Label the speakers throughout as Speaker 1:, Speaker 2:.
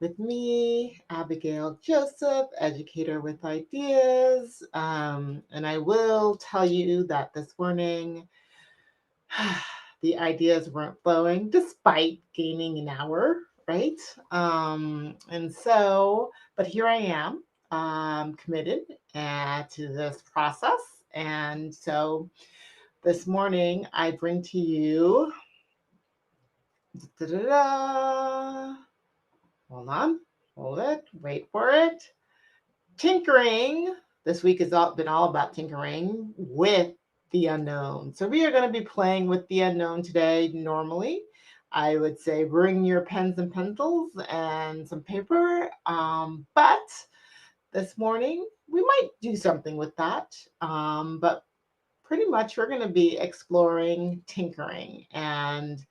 Speaker 1: with me, Abigail Joseph, educator with ideas. And I will tell you that this morning, the ideas weren't flowing despite gaining an hour, right? But here I am, committed to this process. And so this morning, I bring to you, da-da-da, hold on, hold it, wait for it. Tinkering. This week has been all about tinkering with the unknown. So we are going to be playing with the unknown today. Normally, I would say bring your pens and pencils and some paper. But this morning, we might do something with that. But pretty much, we're going to be exploring tinkering. And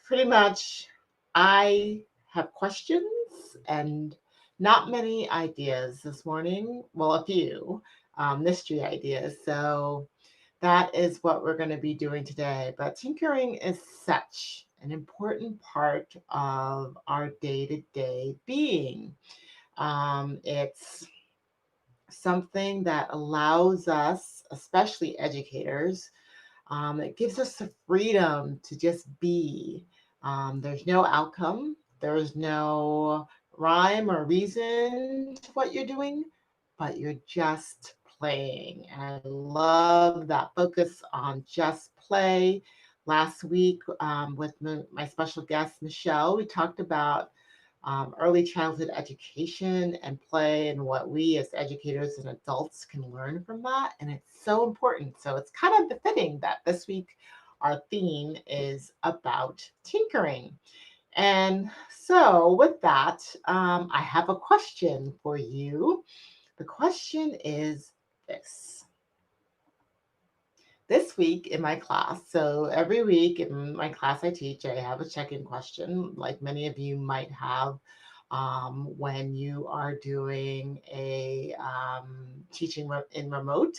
Speaker 1: pretty much, I have questions and not many ideas this morning. Well, a few mystery ideas. So that is what we're going to be doing today. But tinkering is such an important part of our day to day being. It's something that allows us, especially educators, it gives us the freedom to just be. There's no outcome, there's no rhyme or reason to what you're doing, but you're just playing. And I love that focus on just play. Last week, with my special guest, Michelle, we talked about early childhood education and play and what we as educators and adults can learn from that. And it's so important. So it's kind of befitting that this week our theme is about tinkering. And so, with that, I have a question for you. The question is this. This week in my class, so every week in my class I teach, I have a check in question, like many of you might have when you are doing a in remote.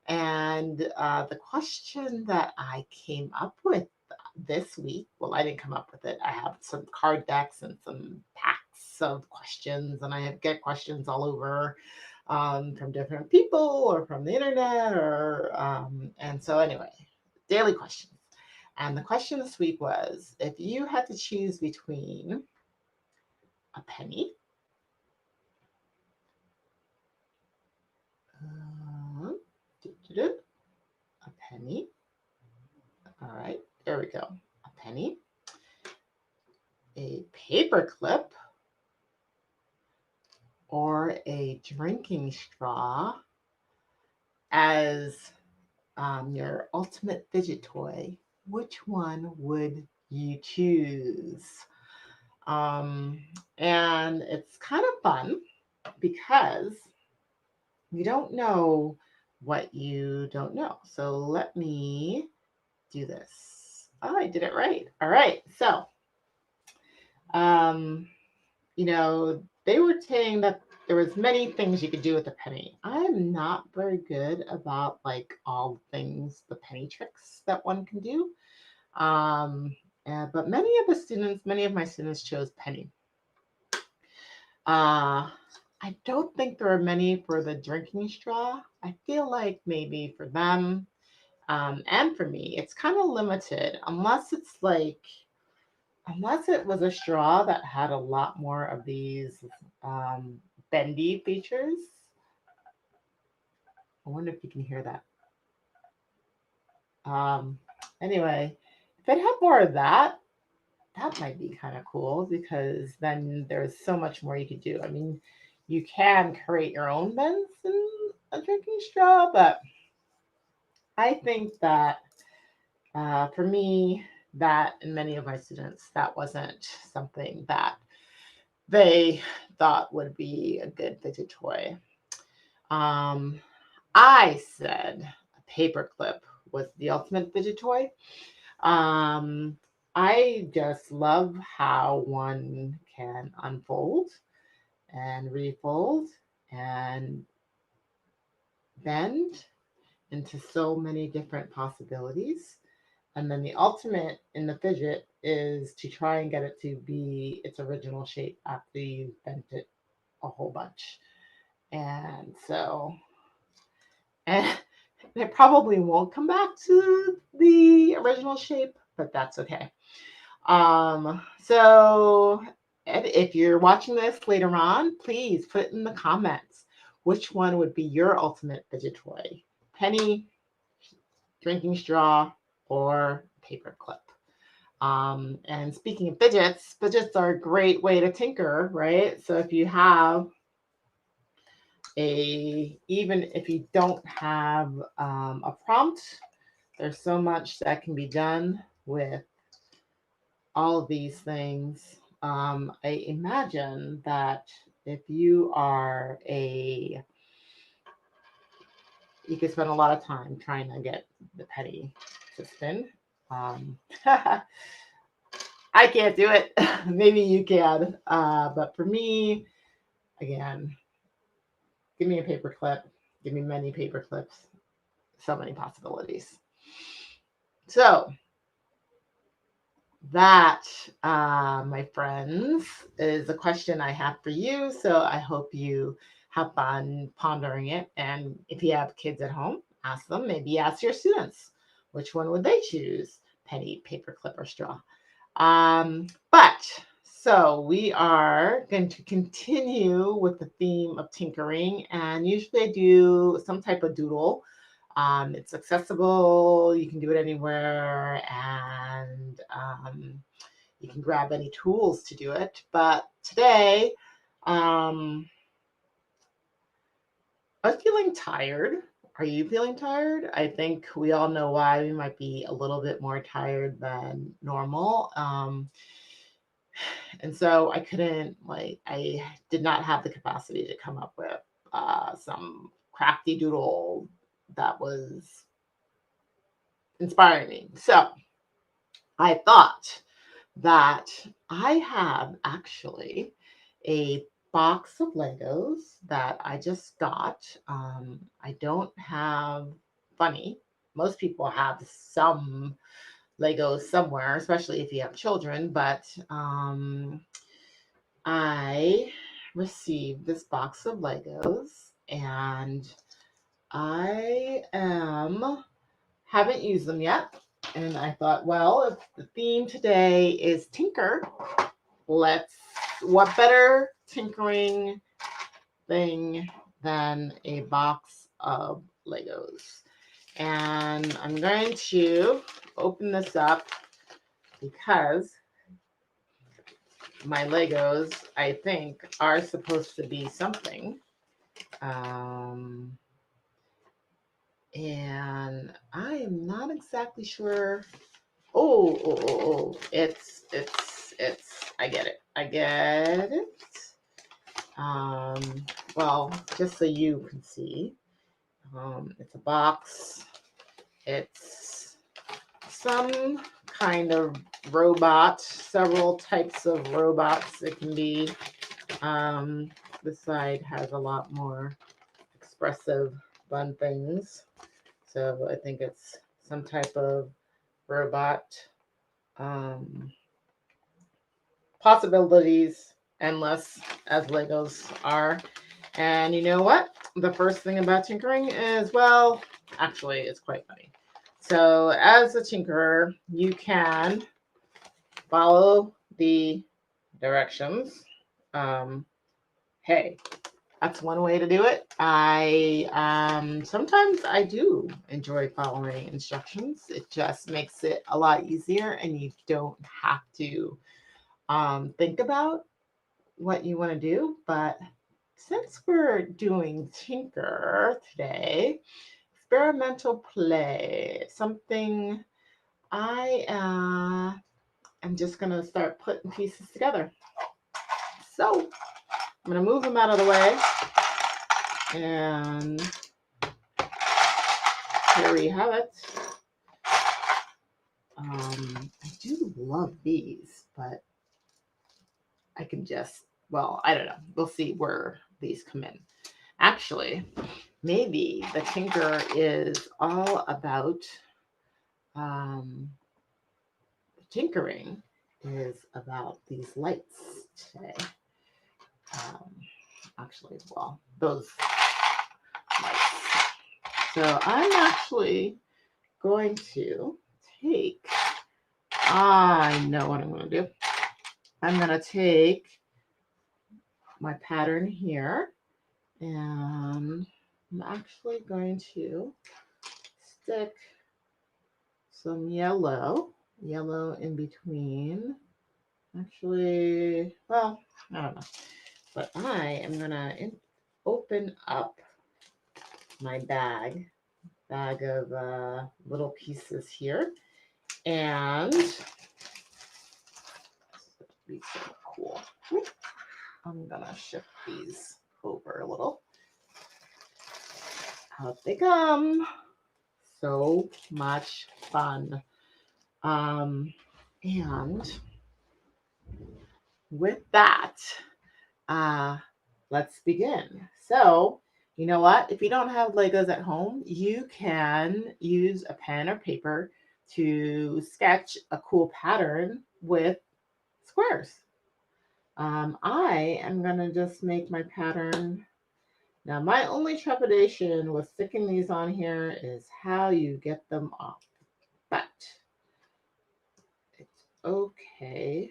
Speaker 1: And the question that I came up with this week, well, I didn't come up with it. I have some card decks and some packs of questions, and get questions all over from different people or from the internet, and so anyway, daily questions. And the question this week was, if you had to choose between a penny, uh, a penny, all right, there we go, a penny, a paper clip, or a drinking straw as your ultimate fidget toy, which one would you choose? Um, and it's kind of fun because you don't know what you don't know. So let me do this. Oh, I did it right. All right. So, um, they were saying that there was many things you could do with a penny. I'm not very good about like all the things, the penny tricks that one can do. But many of my students chose penny. Uh, I don't think there are many for the drinking straw. I feel like maybe for them and for me, it's kind of limited unless it was a straw that had a lot more of these um, bendy features. I wonder if you can hear that. Um, anyway, if it had more of that, that might be kind of cool because then there's so much more you could do. I mean, you can create your own bends in a drinking straw, but I think that for me, that and many of my students, that wasn't something that they thought would be a good fidget toy. Um, I said a paperclip was the ultimate fidget toy. Um, I just love how one can unfold and refold and bend into so many different possibilities. And then the ultimate in the fidget is to try and get it to be its original shape after you bent it a whole bunch. And so, and it probably won't come back to the original shape, but that's okay. So and if you're watching this later on, please put in the comments which one would be your ultimate fidget toy: penny, drinking straw, or paperclip. And speaking of fidgets, fidgets are a great way to tinker, right? So if you have even if you don't have a prompt, there's so much that can be done with all of these things. I imagine that if you are you could spend a lot of time trying to get the penny to spin. I can't do it. Maybe you can. But for me, again, give me a paper clip. Give me many paper clips. So many possibilities. So that, my friends, is a question I have for you. So I hope you have fun pondering it. And if you have kids at home, ask them. Maybe ask your students which one would they choose: penny, paper clip, or straw. But so we are going to continue with the theme of tinkering, and usually I do some type of doodle. It's accessible, you can do it anywhere, and you can grab any tools to do it. But today, I was feeling tired. Are you feeling tired? I think we all know why we might be a little bit more tired than normal. And so I did not have the capacity to come up with some crafty doodle that was inspiring me. So I thought that I have actually a box of Legos that I just got. I don't have, funny, most people have some Legos somewhere, especially if you have children, but I received this box of Legos, and haven't used them yet. And I thought, well, if the theme today is tinker, what better tinkering thing than a box of Legos? And I'm going to open this up because my Legos, I think, are supposed to be something. And I am not exactly sure. It's, I get it. Well, just so you can see, it's a box. It's some kind of robot, several types of robots it can be. This side has a lot more expressive, fun things. So I think it's some type of robot. Possibilities endless, as Legos are. And you know what? The first thing about tinkering is, well, actually, it's quite funny. So as a tinkerer, you can follow the directions. Hey, that's one way to do it. I sometimes I do enjoy following instructions. It just makes it a lot easier, and you don't have to think about what you want to do. But since we're doing tinker today, experimental play, something I am just gonna start putting pieces together. So I'm gonna move them out of the way, and here we have it. I do love these, but I can just, well, I don't know. We'll see where these come in. Actually, maybe the tinker is all about tinkering is about these lights today. Actually, well, those lights. So I'm actually going to take, I know what I'm going to do. I'm going to take my pattern here, and I'm actually going to stick some yellow in between. Actually, well, I don't know. But I am going to open up my bag of little pieces here. And this would be so cool. I'm going to shift these over a little. Out they come. So much fun. And with that, let's begin. So, you know what? If you don't have Legos at home, you can use a pen or paper to sketch a cool pattern with squares. I am going to just make my pattern. Now, my only trepidation with sticking these on here is how you get them off. But it's okay.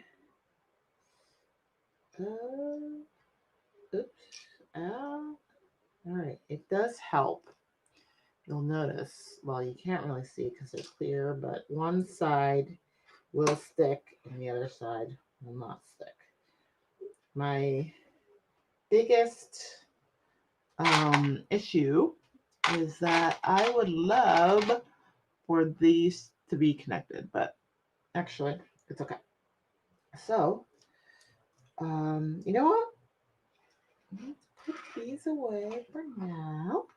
Speaker 1: Oops. All right. It does help. You'll notice, well, you can't really see because they're clear, but one side will stick and the other side will not stick. My biggest issue is that I would love for these to be connected, but actually it's okay. So, you know what? Let's put these away for now.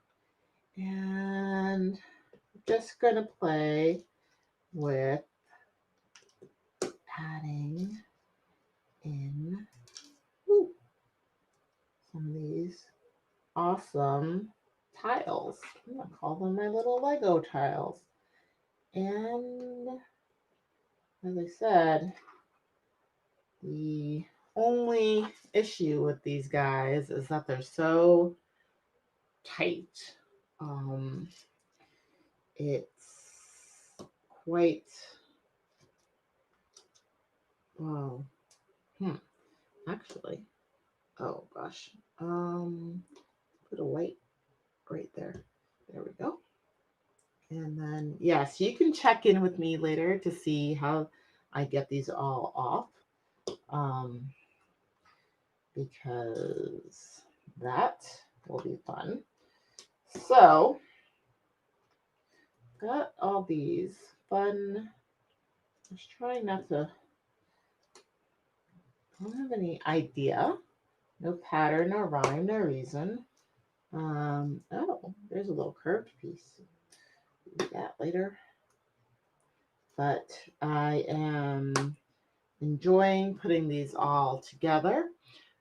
Speaker 1: And I'm just going to play with adding in some of these awesome tiles. I'm going to call them my little Lego tiles. And as I said, the only issue with these guys is that they're so tight. It's quite, well, actually, oh gosh, put a white right there. There we go. And then, yes, you can check in with me later to see how I get these all off. Because that will be fun. So, got all these fun. I was trying not to, I don't have any idea. No pattern, no rhyme, no reason. Oh, there's a little curved piece. Do that later. But I am enjoying putting these all together.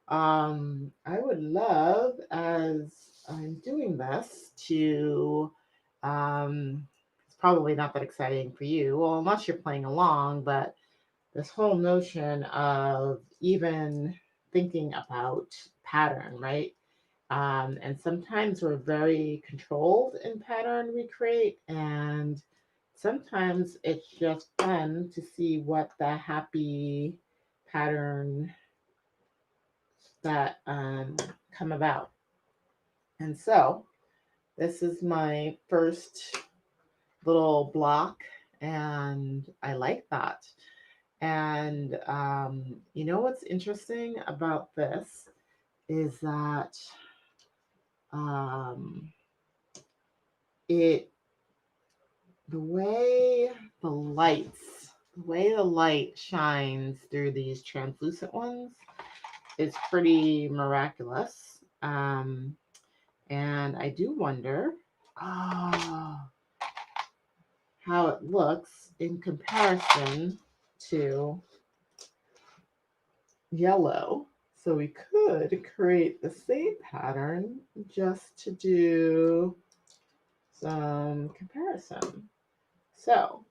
Speaker 1: I would love, as I'm doing this, to, it's probably not that exciting for you, well, unless you're playing along, but this whole notion of even thinking about pattern, right? And sometimes we're very controlled in pattern we create, and sometimes it's just fun to see what the happy pattern that come about. And so this is my first little block, and I like that. And you know what's interesting about this is that the way the light shines through these translucent ones is pretty miraculous. And I do wonder how it looks in comparison to yellow. So we could create the same pattern just to do some comparison. So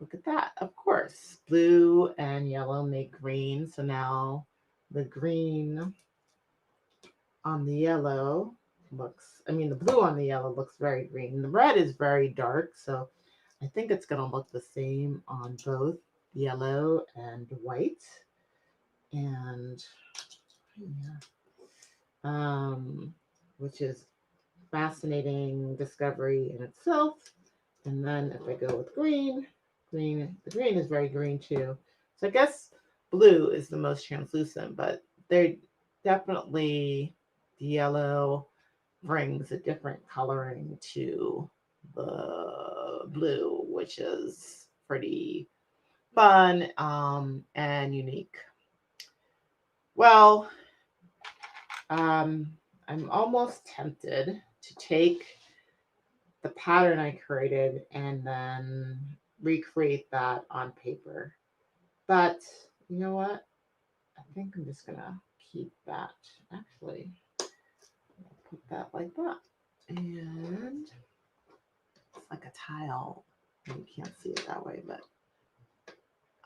Speaker 1: Look at that. Of course, blue and yellow make green. So now the green on the yellow the blue on the yellow looks very green. The red is very dark. So I think it's going to look the same on both yellow and white. And yeah, which is fascinating discovery in itself. And then if I go with the green is very green too. So I guess blue is the most translucent, but they're definitely the yellow brings a different coloring to the blue, which is pretty fun and unique. Well, I'm almost tempted to take the pattern I created and then recreate that on paper. But you know what? I think I'm just gonna keep that. Actually, I'll put that like that. And it's like a tile. You can't see it that way, but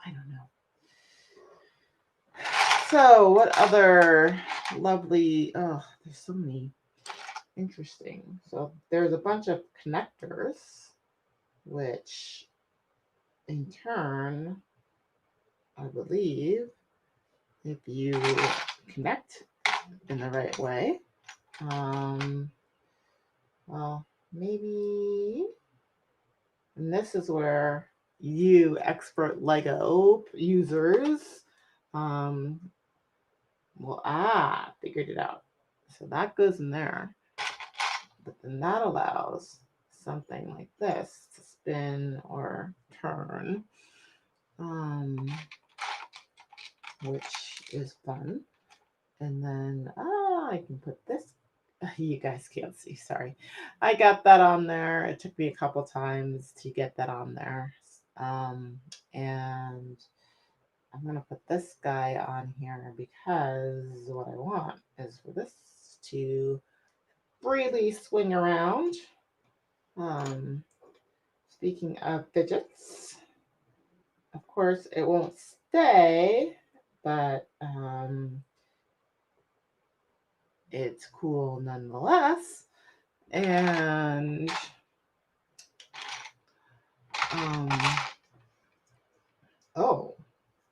Speaker 1: I don't know. So, what other lovely, oh, there's so many interesting. So, there's a bunch of connectors, which in turn, I believe, if you connect in the right way, well, maybe, and this is where you expert Lego users figured it out. So that goes in there. But then that allows something like this to spin or turn, which is fun. And then I can put this. You guys can't see, sorry. I got that on there. It took me a couple times to get that on there. And I'm going to put this guy on here because what I want is for this to freely swing around. Speaking of fidgets, of course, it won't stay, but it's cool nonetheless. And oh,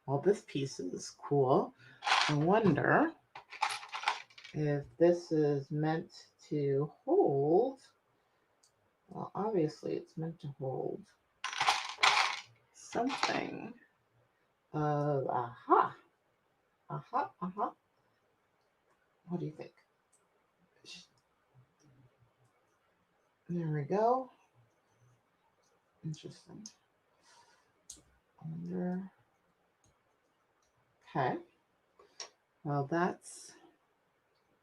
Speaker 1: well, this piece is cool. I wonder if this is meant to hold. Well, obviously it's meant to hold something of What do you think? There we go. Interesting. Okay. Well, that's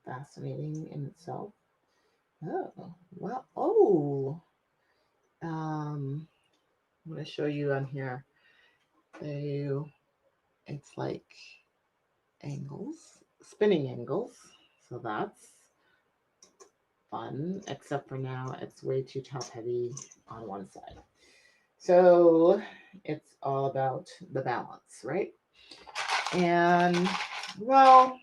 Speaker 1: fascinating in itself. Oh, well, I'm going to show you on here. It's like angles, spinning angles. So that's fun, except for now it's way too top heavy on one side. So it's all about the balance, right? And well,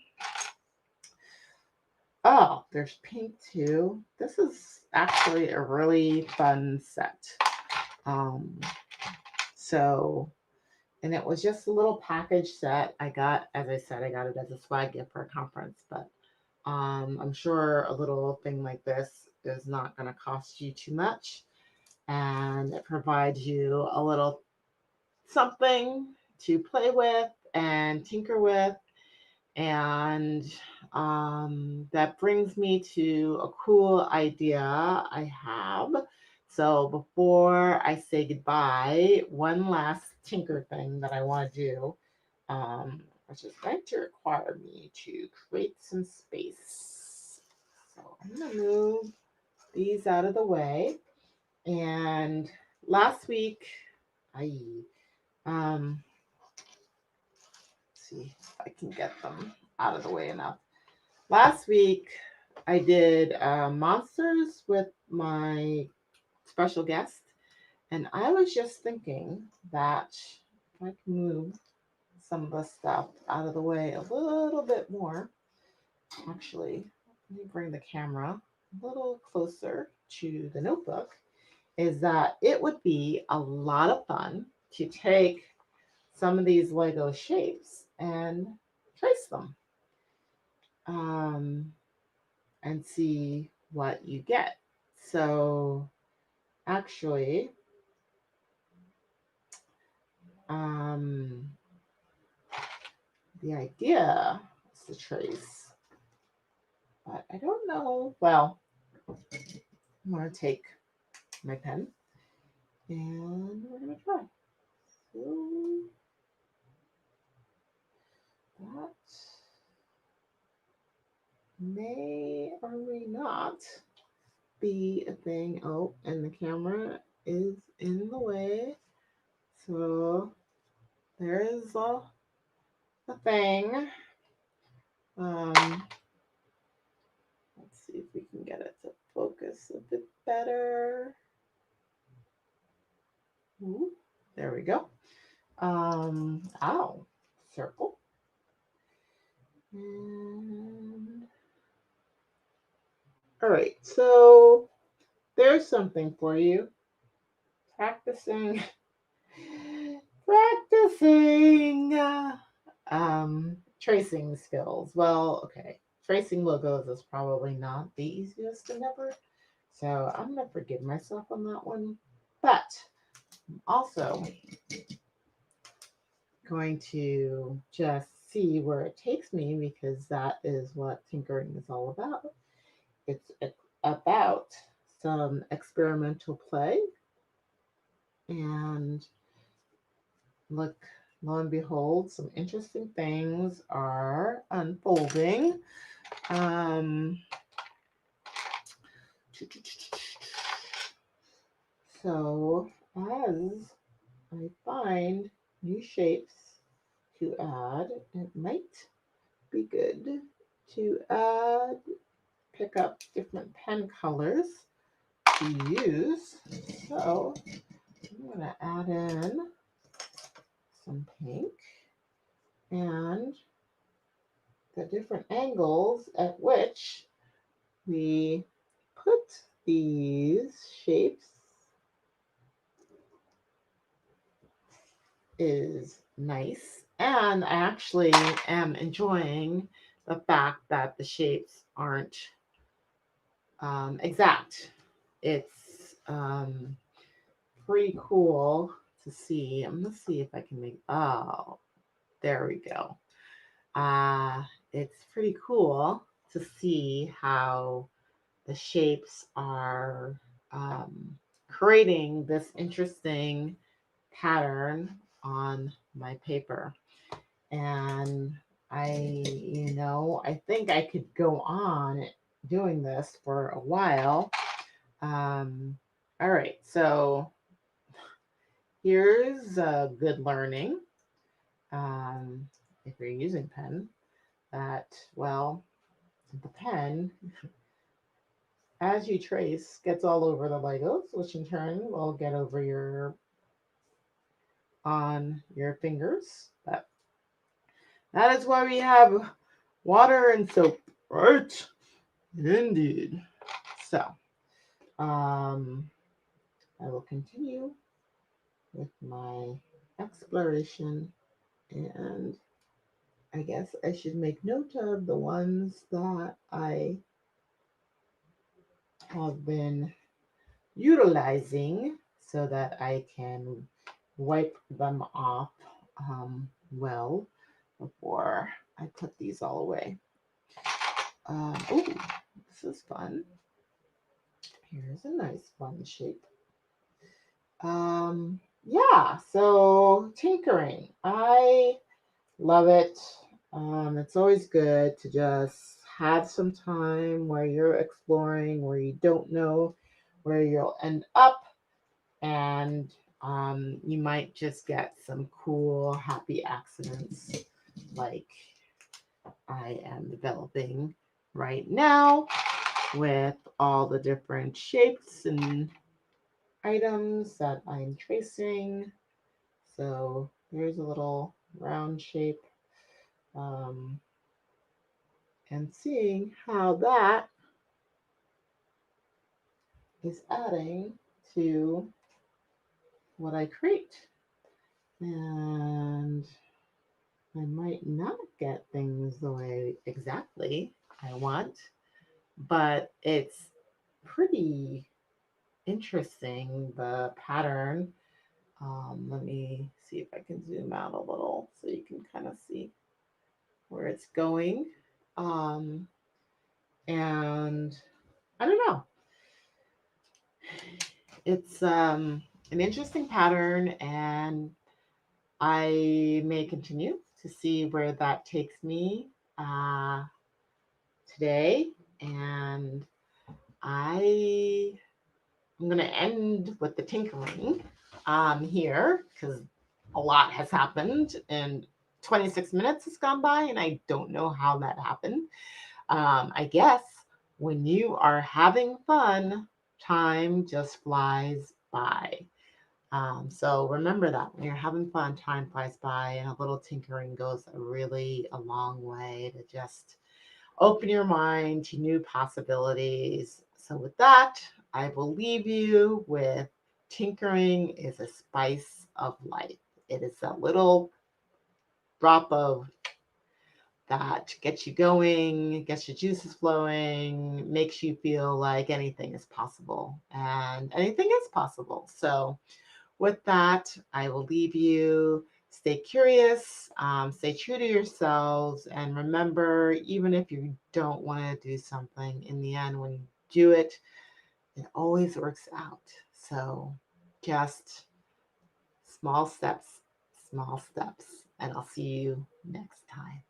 Speaker 1: there's pink too. This is actually a really fun set. And it was just a little package set. As I said, I got it as a swag gift for a conference, but I'm sure a little thing like this is not going to cost you too much. And it provides you a little something to play with and tinker with. And that brings me to a cool idea I have. So before I say goodbye, one last tinker thing that I want to do, which is going to require me to create some space. So I'm going to move these out of the way. And last week, let's see if I can get them out of the way enough. Last week, I did monsters with my special guest, And I was just thinking that if I can move some of the stuff out of the way a little bit more, actually, let me bring the camera a little closer to the notebook, is that it would be a lot of fun to take some of these Lego shapes and trace them, um, and see what you get. So actually, um, the idea is to trace, but I don't know. Well, I'm going to take my pen and we're going to try. So that may or may not be a thing. Oh, and the camera is in the way. So there is a thing. Let's see if we can get it to focus a bit better. Ooh, there we go. Ow, circle. And all right, so there's something for you. Practicing, practicing tracing skills. Well, okay, tracing logos is probably not the easiest endeavor, so I'm gonna forgive myself on that one. But also going to just see where it takes me because that is what tinkering is all about. It's about some experimental play, and look, lo and behold, some interesting things are unfolding. Um, so as I find new shapes to add, it might be good to add, pick up different pen colors to use. So I'm going to add in some pink and the different angles at which we put these shapes is nice. And I actually am enjoying the fact that the shapes aren't exact. It's pretty cool to see. I'm going to see if I can make, oh, there we go. It's pretty cool to see how the shapes are creating this interesting pattern on my paper. And I think I could go on doing this for a while. All right, so here's a good learning. If you're using pen, that, well, the pen, as you trace, gets all over the Legos, which in turn will get over on your fingers. But that is why we have water and soap, right? Indeed. So, I will continue with my exploration, and I guess I should make note of the ones that I have been utilizing so that I can wipe them off well before I put these all away. Oh, this is fun. Here's a nice fun shape. Yeah, so tinkering. I love it. It's always good to just have some time where you're exploring, where you don't know where you'll end up, and you might just get some cool, happy accidents like I am developing right now with all the different shapes and items that I'm tracing. So there's a little round shape, um, and seeing how that is adding to what I create. And I might not get things the way exactly I want, but it's pretty interesting, the pattern. Let me see if I can zoom out a little so you can kind of see where it's going. Um, and I don't know. It's an interesting pattern, and I may continue to see where that takes me uh, today. And I I'm going to end with the tinkering here because a lot has happened and 26 minutes has gone by and I don't know how that happened. I guess when you are having fun, time just flies by. So remember that when you're having fun, time flies by, and a little tinkering goes a long way to just open your mind to new possibilities. So, with that, I will leave you with tinkering is a spice of life. It is a little drop of that gets you going, gets your juices flowing, makes you feel like anything is possible, and anything is possible. So, with that, I will leave you. Stay curious, stay true to yourselves, and remember, even if you don't want to do something, in the end, when you do it, it always works out. So just small steps, and I'll see you next time.